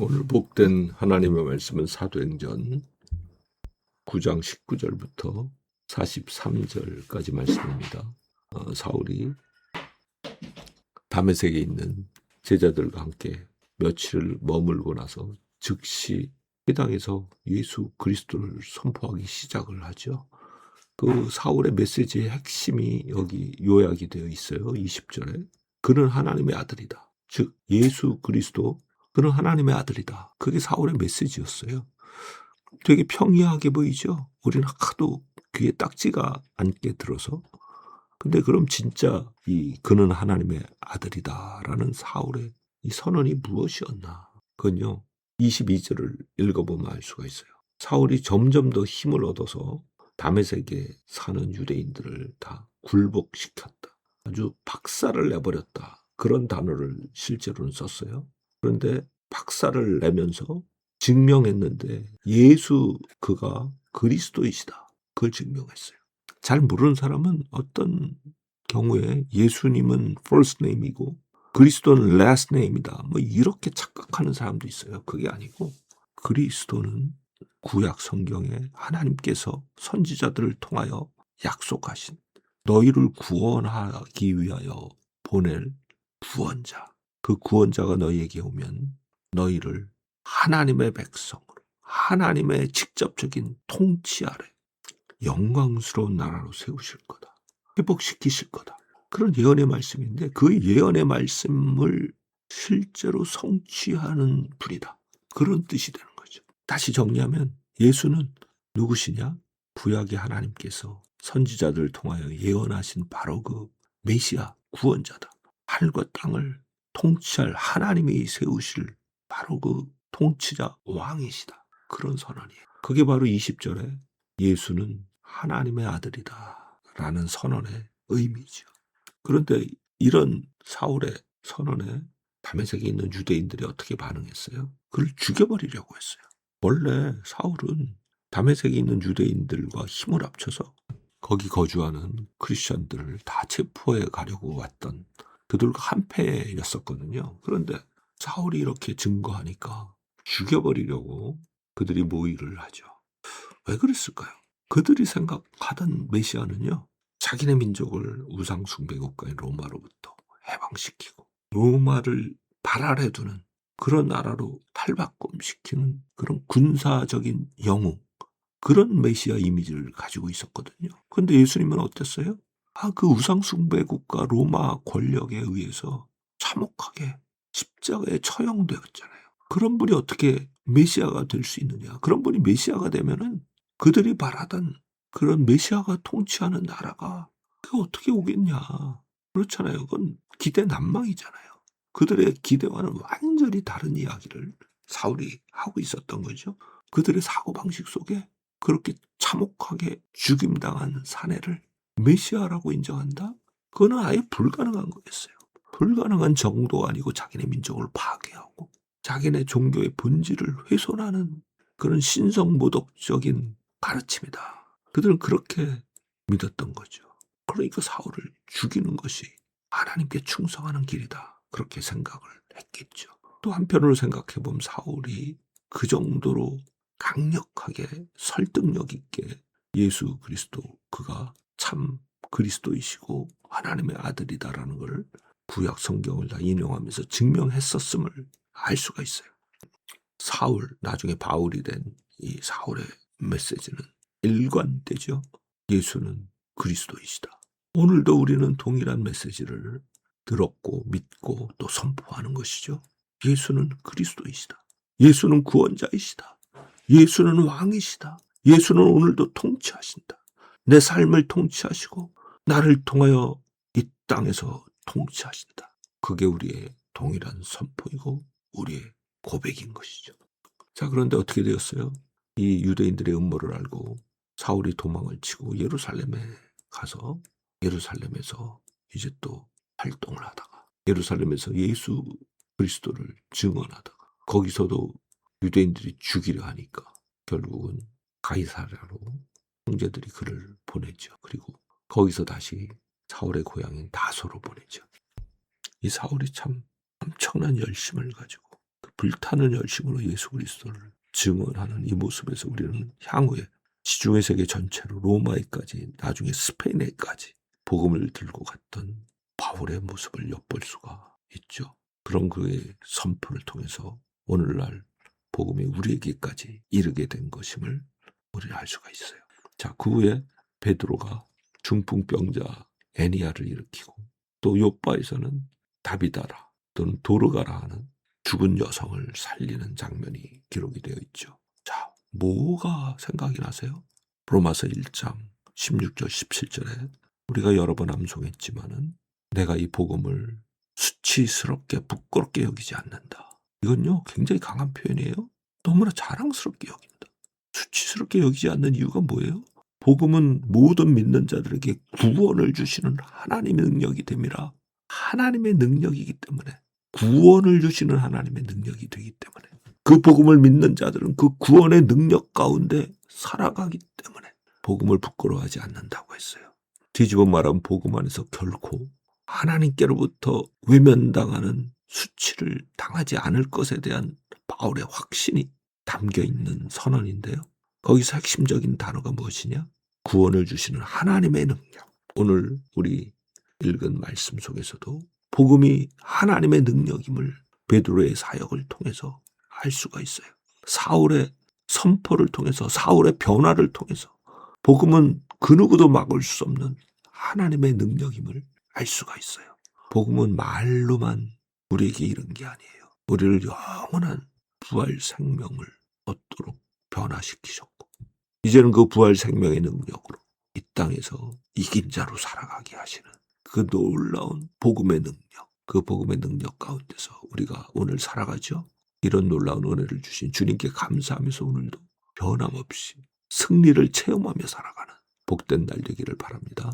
오늘 복된 하나님의 말씀은 사도행전 9장 19절부터 43절까지 말씀입니다. 사울이 다메섹에 있는 제자들과 함께 며칠을 머물고 나서 즉시 회당에서 예수 그리스도를 선포하기 시작을 하죠. 그 사울의 메시지의 핵심이 여기 요약이 되어 있어요. 20절에 그는 하나님의 아들이다. 즉 예수 그리스도, 그는 하나님의 아들이다. 그게 사울의 메시지였어요. 되게 평이하게 보이죠. 우리는 하도 귀에 딱지가 않게 들어서. 근데 그럼 진짜 이 그는 하나님의 아들이다라는 사울의 이 선언이 무엇이었나? 그건요, 22절을 읽어보면 알 수가 있어요. 사울이 점점 더 힘을 얻어서 다메섹에 사는 유대인들을 다 굴복시켰다. 아주 박살을 내버렸다. 그런 단어를 실제로는 썼어요. 그런데 박살을 내면서 증명했는데 예수 그가 그리스도이시다. 그걸 증명했어요. 잘 모르는 사람은 어떤 경우에 예수님은 first name이고 그리스도는 last name이다. 뭐 이렇게 착각하는 사람도 있어요. 그게 아니고 그리스도는 구약 성경에 하나님께서 선지자들을 통하여 약속하신 너희를 구원하기 위하여 보낼 구원자. 그 구원자가 너희에게 오면 너희를 하나님의 백성으로, 하나님의 직접적인 통치 아래 영광스러운 나라로 세우실 거다. 회복시키실 거다. 그런 예언의 말씀인데 그 예언의 말씀을 실제로 성취하는 분이다. 그런 뜻이 되는 거죠. 다시 정리하면 예수는 누구시냐? 구약의 하나님께서 선지자들을 통하여 예언하신 바로 그 메시아 구원자다. 하늘과 땅을 통치할 하나님이 세우실 바로 그 통치자 왕이시다. 그런 선언이에요. 그게 바로 20절에 예수는 하나님의 아들이다 라는 선언의 의미죠. 그런데 이런 사울의 선언에 다메섹에 있는 유대인들이 어떻게 반응했어요? 그를 죽여버리려고 했어요. 원래 사울은 다메섹에 있는 유대인들과 힘을 합쳐서 거기 거주하는 크리스천들을 다 체포해 가려고 왔던 그들과 한패였었거든요. 그런데 사울이 이렇게 증거하니까 죽여버리려고 그들이 모의를 하죠. 왜 그랬을까요? 그들이 생각하던 메시아는요, 자기네 민족을 우상 숭배 국가인 로마로부터 해방시키고 로마를 발 아래 두는 그런 나라로 탈바꿈시키는 그런 군사적인 영웅, 그런 메시아 이미지를 가지고 있었거든요. 그런데 예수님은 어땠어요? 그 우상 숭배 국가 로마 권력에 의해서 참혹하게 십자가에 처형되었잖아요. 그런 분이 어떻게 메시아가 될 수 있느냐? 그런 분이 메시아가 되면은 그들이 바라던 그런 메시아가 통치하는 나라가 그게 어떻게 오겠냐? 그렇잖아요. 그건 기대 난망이잖아요. 그들의 기대와는 완전히 다른 이야기를 사울이 하고 있었던 거죠. 그들의 사고방식 속에 그렇게 참혹하게 죽임당한 사내를 메시아라고 인정한다? 그거는 아예 불가능한 거였어요. 불가능한 정도가 아니고 자기네 민족을 파괴하고 자기네 종교의 본질을 훼손하는 그런 신성모독적인 가르침이다. 그들은 그렇게 믿었던 거죠. 그러니까 사울을 죽이는 것이 하나님께 충성하는 길이다. 그렇게 생각을 했겠죠. 또 한편으로 생각해보면 사울이 그 정도로 강력하게 설득력 있게 예수 그리스도 그가 참 그리스도이시고 하나님의 아들이다라는 걸 구약 성경을 다 인용하면서 증명했었음을 알 수가 있어요. 사울, 나중에 바울이 된 이 사울의 메시지는 일관되죠. 예수는 그리스도이시다. 오늘도 우리는 동일한 메시지를 들었고 믿고 또 선포하는 것이죠. 예수는 그리스도이시다. 예수는 구원자이시다. 예수는 왕이시다. 예수는 오늘도 통치하신다. 내 삶을 통치하시고 나를 통하여 이 땅에서 통치하신다. 그게 우리의 동일한 선포이고 우리의 고백인 것이죠. 자, 그런데 어떻게 되었어요? 이 유대인들의 음모를 알고 사울이 도망을 치고 예루살렘에 가서 예루살렘에서 이제 또 활동을 하다가 예루살렘에서 예수 그리스도를 증언하다가 거기서도 유대인들이 죽이려 하니까 결국은 가이사랴로 형제들이 그를 보내죠. 그리고 거기서 다시 사울의 고향인 다소로 보내죠. 이 사울이 참 엄청난 열심을 가지고 그 불타는 열심으로 예수 그리스도를 증언하는 이 모습에서 우리는 향후에 지중해 세계 전체로 로마에까지 나중에 스페인에까지 복음을 들고 갔던 바울의 모습을 엿볼 수가 있죠. 그런 그의 선포를 통해서 오늘날 복음이 우리에게까지 이르게 된 것임을 우리는 알 수가 있어요. 자, 그 후에 베드로가 중풍병자 애니아를 일으키고 또 요바에서는 다비다라 또는 도르가라 하는 죽은 여성을 살리는 장면이 기록이 되어 있죠. 자, 뭐가 생각이 나세요? 로마서 1장 16절 17절에 우리가 여러 번 암송했지만은 내가 이 복음을 수치스럽게 부끄럽게 여기지 않는다. 이건요 굉장히 강한 표현이에요. 너무나 자랑스럽게 여긴다. 수치스럽게 여기지 않는 이유가 뭐예요? 복음은 모든 믿는 자들에게 구원을 주시는 하나님의 능력이 됨이라. 하나님의 능력이기 때문에, 구원을 주시는 하나님의 능력이 되기 때문에, 그 복음을 믿는 자들은 그 구원의 능력 가운데 살아가기 때문에 복음을 부끄러워하지 않는다고 했어요. 뒤집어 말하면 복음 안에서 결코 하나님께로부터 외면당하는 수치를 당하지 않을 것에 대한 바울의 확신이 담겨있는 선언인데요. 거기서 핵심적인 단어가 무엇이냐? 구원을 주시는 하나님의 능력. 오늘 우리 읽은 말씀 속에서도 복음이 하나님의 능력임을 베드로의 사역을 통해서 알 수가 있어요. 사울의 선포를 통해서, 사울의 변화를 통해서 복음은 그 누구도 막을 수 없는 하나님의 능력임을 알 수가 있어요. 복음은 말로만 우리에게 이른 게 아니에요. 우리를 영원한 부활 생명을 얻도록 변화시키셨고, 이제는 그 부활 생명의 능력으로 이 땅에서 이긴 자로 살아가게 하시는 그 놀라운 복음의 능력, 그 복음의 능력 가운데서 우리가 오늘 살아가죠. 이런 놀라운 은혜를 주신 주님께 감사하면서 오늘도 변함없이 승리를 체험하며 살아가는 복된 날 되기를 바랍니다.